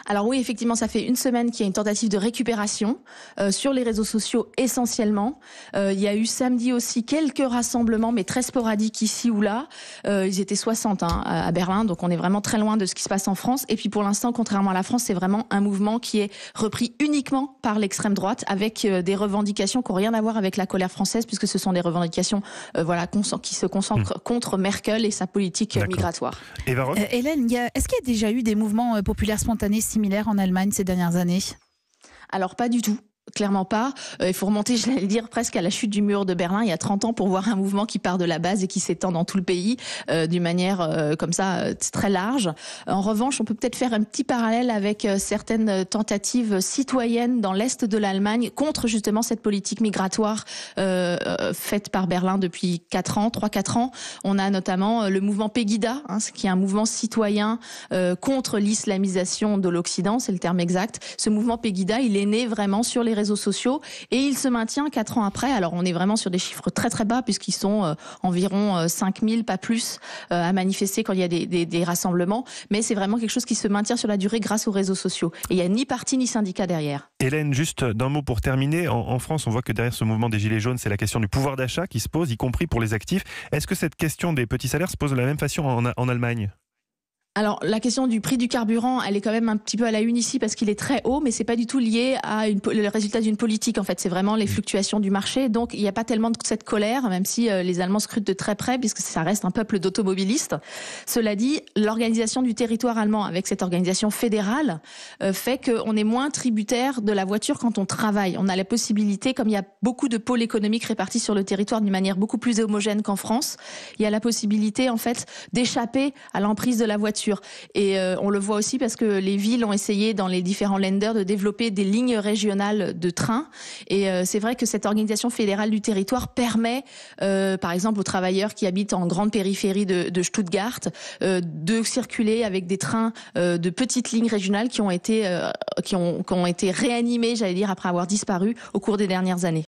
Alors oui, effectivement, ça fait une semaine qu'il y a une tentative de récupération sur les réseaux sociaux essentiellement. Il y a eu samedi aussi quelques rassemblements, mais très sporadiques ici ou là. Ils étaient 60 à Berlin, donc on est vraiment très loin de ce qui se passe en France. Et puis pour l'instant, contrairement à la France, c'est vraiment un mouvement qui est repris uniquement par l'extrême droite, avec des revendications qui n'ont rien à voir avec la colère française, puisque ce sont des revendications qui se concentrent contre Merkel et sa politique migratoire. Hélène, est-ce qu'il y a déjà eu des mouvements populaires spontanés similaires en Allemagne ces dernières années ? Alors pas du tout. Clairement pas. Il faut remonter, je l'allais dire, presque à la chute du mur de Berlin il y a 30 ans pour voir un mouvement qui part de la base et qui s'étend dans tout le pays d'une manière comme ça très large. En revanche, on peut peut-être faire un petit parallèle avec certaines tentatives citoyennes dans l'est de l'Allemagne contre justement cette politique migratoire faite par Berlin depuis 3-4 ans. On a notamment le mouvement Pegida, qui est un mouvement citoyen contre l'islamisation de l'Occident, c'est le terme exact. Ce mouvement Pegida, il est né vraiment sur les réseaux sociaux et il se maintient 4 ans après. Alors on est vraiment sur des chiffres très très bas puisqu'ils sont environ 5000, pas plus, à manifester quand il y a des rassemblements. Mais c'est vraiment quelque chose qui se maintient sur la durée grâce aux réseaux sociaux. Et il n'y a ni parti ni syndicat derrière. Hélène, juste d'un mot pour terminer. En France, on voit que derrière ce mouvement des Gilets jaunes, c'est la question du pouvoir d'achat qui se pose, y compris pour les actifs. Est-ce que cette question des petits salaires se pose de la même façon en Allemagne ? Alors, la question du prix du carburant, elle est quand même un petit peu à la une ici parce qu'il est très haut, mais c'est pas du tout lié à le résultat d'une politique. En fait, c'est vraiment les fluctuations du marché. Donc, il n'y a pas tellement de cette colère, même si les Allemands scrutent de très près, puisque ça reste un peuple d'automobilistes. Cela dit, l'organisation du territoire allemand, avec cette organisation fédérale, fait qu'on est moins tributaire de la voiture quand on travaille. On a la possibilité, comme il y a beaucoup de pôles économiques répartis sur le territoire d'une manière beaucoup plus homogène qu'en France, il y a la possibilité, en fait, d'échapper à l'emprise de la voiture. Et on le voit aussi parce que les villes ont essayé dans les différents Länder de développer des lignes régionales de train. Et c'est vrai que cette organisation fédérale du territoire permet, par exemple, aux travailleurs qui habitent en grande périphérie de Stuttgart, de circuler avec des trains de petites lignes régionales qui ont été réanimés, j'allais dire, après avoir disparu au cours des dernières années.